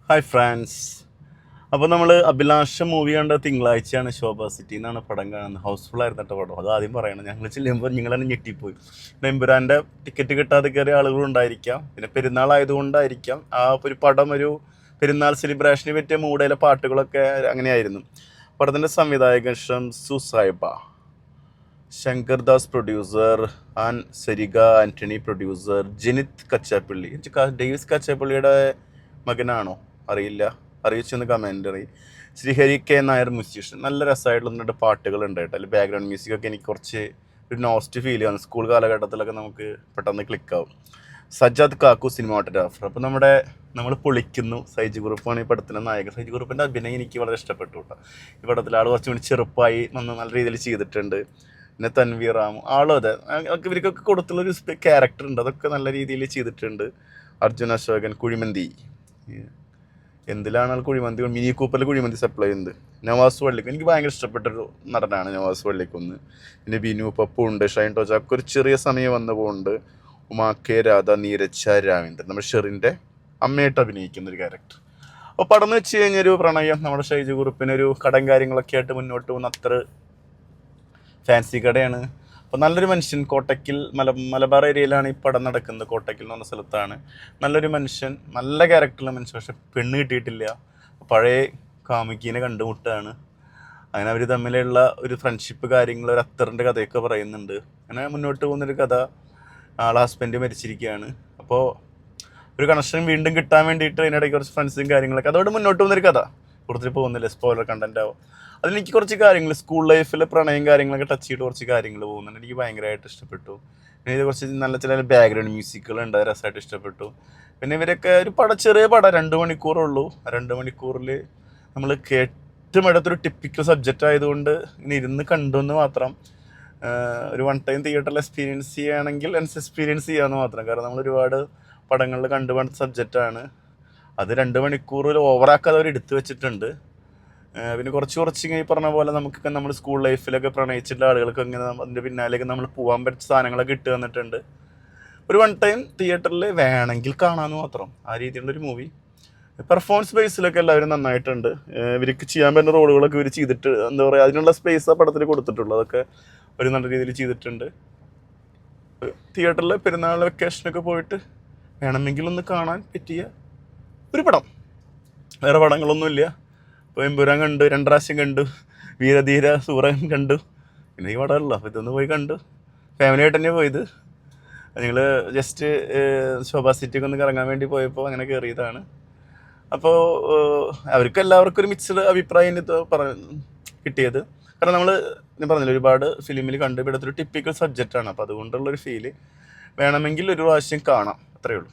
Hi France. അപ്പോൾ നമ്മൾ Abhilasha movie കണ്ട തിങ്കളാഴ്ചയാണ് ശോഭ സിറ്റി എന്നാണ് പടം കാണുന്നത്. ഹൗസ്ഫുൾ ആയിരുന്നു കേട്ടോ പടം. അത് ആദ്യം പറയണം. ഞങ്ങൾ ചെല്ലുമ്പോൾ നിങ്ങൾ തന്നെ ഞെട്ടിപ്പോയി. എമ്പുരാൻ്റെ ടിക്കറ്റ് കിട്ടാതെ കയറിയ ആളുകളുണ്ടായിരിക്കാം, പിന്നെ പെരുന്നാൾ ആയതുകൊണ്ടായിരിക്കാം ആ ഒരു പടം ഒരു പെരുന്നാൾ സെലിബ്രേഷന് പറ്റിയ മൂടയിലെ പാട്ടുകളൊക്കെ അങ്ങനെയായിരുന്നു. പടത്തിൻ്റെ സംവിധായകൻ ഷംസു സാഹിബ, ശങ്കർ ദാസ് പ്രൊഡ്യൂസർ, സരിക ആൻ്റണി പ്രൊഡ്യൂസർ, ജനിത് കച്ചാപ്പള്ളി. ഡേവിസ് കച്ചാപ്പള്ളിയുടെ മകനാണോ അറിയില്ല, അറിയിച്ചെന്ന് കമൻ്റ് അറിയും. Srihari K Nair musician. നല്ല രസമായിട്ടുള്ള 2 പാട്ടുകളുണ്ട് കേട്ടോ. അതിൽ ബാക്ക്ഗ്രൗണ്ട് മ്യൂസിക്കൊക്കെ എനിക്ക് കുറച്ച് ഒരു നോസ്റ്റ് ഫീൽ ചെയ്യുന്നു. സ്കൂൾ കാലഘട്ടത്തിലൊക്കെ നമുക്ക് പെട്ടെന്ന് ക്ലിക്കാവും. സജ്ജാദ് കാക്കു സിനിമാറ്റോഗ്രാഫർ. അപ്പോൾ നമ്മൾ പൊളിക്കുന്നു. സൈജ് ഗ്രൂപ്പാണ് ഈ പടത്തിലെ നായകൻ. സൈജ് ഗ്രൂപ്പിൻ്റെ അഭിനയം എനിക്ക് വളരെ ഇഷ്ടപ്പെട്ടു കേട്ടോ. ഈ പടത്തിൽ ആൾ കുറച്ചും കൂടി ചെറുപ്പമായി നല്ല രീതിയിൽ ചെയ്തിട്ടുണ്ട്. പിന്നെ തൻവീർ റാമു ആളും അതെ, ഇവർക്കൊക്കെ കൊടുത്തുള്ളൊരു ക്യാരക്ടർ ഉണ്ട്, അതൊക്കെ നല്ല രീതിയിൽ ചെയ്തിട്ടുണ്ട്. അർജുൻ അശോകൻ, കുഴിമന്തി. എന്തിലാണ് ആൾ കുഴിമന്തി, മിനി കൂപ്പറിൽ കുഴിമന്തി സപ്ലൈ ചെയ്യുന്നത്. നവാസ് വള്ളിക്ക് എനിക്ക് ഭയങ്കര ഇഷ്ടപ്പെട്ടൊരു നടനാണ് നവാസ് വള്ളിക്കൊന്ന്. പിന്നെ ബിനു പപ്പു ഉണ്ട്, ഷൈൻ ടോജാക്ക് ഒരു ചെറിയ സമയം വന്നു പോകുന്നുണ്ട്. ഉമാ കെ രാധ, നീരജ രാമേന്ദ്രൻ നമ്മുടെ ഷെറിൻ്റെ അമ്മയായിട്ട് അഭിനയിക്കുന്ന ഒരു ക്യാരക്ടർ. അപ്പോൾ പടം എന്ന് വെച്ച് കഴിഞ്ഞൊരു പ്രണയം, നമ്മുടെ ഷൈജു കുറുപ്പിനൊരു കടം കാര്യങ്ങളൊക്കെ ആയിട്ട് മുന്നോട്ട് പോകുന്ന അത്ര ഫാൻസി കടയാണ്. അപ്പോൾ നല്ലൊരു മനുഷ്യൻ, കോട്ടയ്ക്കൽ മലബാർ ഏരിയയിലാണ് ഈ പടം നടക്കുന്നത്. കോട്ടയ്ക്കൽ എന്ന് പറഞ്ഞ സ്ഥലത്താണ്. നല്ലൊരു മനുഷ്യൻ, നല്ല ക്യാരക്ടറുള്ള മനുഷ്യൻ, പക്ഷെ പെണ്ണ് കിട്ടിയിട്ടില്ല. പഴയ കാമുകീനെ കണ്ടുമുട്ടാണ്. അങ്ങനെ അവർ തമ്മിലുള്ള ഒരു ഫ്രണ്ട്ഷിപ്പ് കാര്യങ്ങൾ, ഒരു അത്തറിൻ്റെ കഥയൊക്കെ പറയുന്നുണ്ട്. അങ്ങനെ മുന്നോട്ട് പോകുന്നൊരു കഥ. ആളെ ഹസ്ബൻഡ് മരിച്ചിരിക്കുകയാണ്. അപ്പോൾ ഒരു കണക്ഷൻ വീണ്ടും കിട്ടാൻ വേണ്ടിയിട്ട് അതിനിടയ്ക്ക് കുറച്ച് ഫ്രണ്ട്സും കാര്യങ്ങളൊക്കെ, അതോടെ മുന്നോട്ട് പോകുന്നൊരു കഥ. കൂടുതൽ പോകുന്നില്ല, സ്പോയിലർ കണ്ടന്റ് ആവും. അതിലെനിക്ക് കുറച്ച് കാര്യങ്ങൾ സ്കൂൾ ലൈഫിലെ പ്രണയം കാര്യങ്ങളൊക്കെ ടച്ച് ചെയ്തിട്ട് കുറച്ച് കാര്യങ്ങൾ പോകുന്നുണ്ട്. എനിക്ക് ഭയങ്കരമായിട്ട് ഇഷ്ടപ്പെട്ടു. പിന്നെ ഇത് കുറച്ച് നല്ല ചില ബാക്ക്ഗ്രൗണ്ട് മ്യൂസിക്കുകളുണ്ട്, രസമായിട്ട് ഇഷ്ടപ്പെട്ടു. പിന്നെ ഇവരൊക്കെ ഒരു ചെറിയ പടം, 2 മണിക്കൂറുള്ളൂ. 2 മണിക്കൂറിൽ നമ്മൾ ഏറ്റവും അടുത്തൊരു ടിപ്പിക്കൽ സബ്ജക്റ്റ് ആയതുകൊണ്ട് ഇങ്ങനെ ഇരുന്ന് കണ്ടുവെന്ന് മാത്രം. ഒരു 1 ടൈം തിയേറ്ററിൽ എക്സ്പീരിയൻസ് ചെയ്യുകയാണെങ്കിൽ എക്സ്പീരിയൻസ് ചെയ്യാമെന്ന് മാത്രം. കാരണം നമ്മൾ ഒരുപാട് പടങ്ങളിൽ കണ്ടുപോകുന്ന സബ്ജക്റ്റാണ് അത്. 2 മണിക്കൂറിൽ ഓവറാക്കാതെ അവർ എടുത്തു വെച്ചിട്ടുണ്ട്. പിന്നെ കുറച്ച് ഇങ്ങനെ ഈ പറഞ്ഞ പോലെ നമുക്കൊക്കെ നമ്മൾ സ്കൂൾ ലൈഫിലൊക്കെ പ്രണയിച്ചിട്ടുള്ള ആളുകൾക്ക് ഇങ്ങനെ അതിൻ്റെ പിന്നാലേക്ക് നമ്മൾ പോകാൻ പറ്റിയ സാധനങ്ങളൊക്കെ ഇട്ട് തന്നിട്ടുണ്ട്. ഒരു 1 ടൈം തിയേറ്ററിൽ വേണമെങ്കിൽ കാണാമെന്ന് മാത്രം, ആ രീതിയിലുള്ളൊരു മൂവി. പെർഫോമൻസ് ബേസിലൊക്കെ എല്ലാവരും നന്നായിട്ടുണ്ട്. ഇവർക്ക് ചെയ്യാൻ പറ്റുന്ന റോളുകളൊക്കെ ഇവർ ചെയ്തിട്ട്, എന്താ പറയുക, അതിനുള്ള സ്പേസ് ആ പടത്തിൽ കൊടുത്തിട്ടുള്ളൂ. അതൊക്കെ ഒരു നല്ല രീതിയിൽ ചെയ്തിട്ടുണ്ട്. തിയേറ്ററിൽ പെരുന്നാൾ വെക്കേഷനൊക്കെ പോയിട്ട് വേണമെങ്കിൽ ഒന്ന് കാണാൻ പറ്റിയ ഒരു പടം. വേറെ പടങ്ങളൊന്നുമില്ല. ഇപ്പോൾ എമ്പുരാൻ കണ്ടു, 2 പ്രാവശ്യം കണ്ടു. വീരധീര സൂറൻ കണ്ടു. പിന്നെ ഈ പടമല്ലോ, അപ്പോൾ ഇതൊന്ന് പോയി കണ്ടു. ഫാമിലിയായിട്ട് തന്നെ പോയത്. ഞങ്ങൾ ജസ്റ്റ് ശോഭ സിറ്റിക്ക് ഒന്ന് കറങ്ങാൻ വേണ്ടി പോയപ്പോൾ അങ്ങനെ കയറിയതാണ്. അപ്പോൾ അവർക്ക് എല്ലാവർക്കും ഒരു മിക്സ്ഡ് അഭിപ്രായം കിട്ടിയത്. കാരണം ഞാൻ പറഞ്ഞില്ല, ഒരുപാട് ഫിലിമിൽ കണ്ടു. ഇവിടുത്തെ ഒരു ടിപ്പിക്കൽ സബ്ജക്റ്റാണ്. അപ്പോൾ അതുകൊണ്ടുള്ളൊരു ഫീല് വേണമെങ്കിൽ ഒരു പ്രാവശ്യം കാണാം, അത്രയേ ഉള്ളൂ.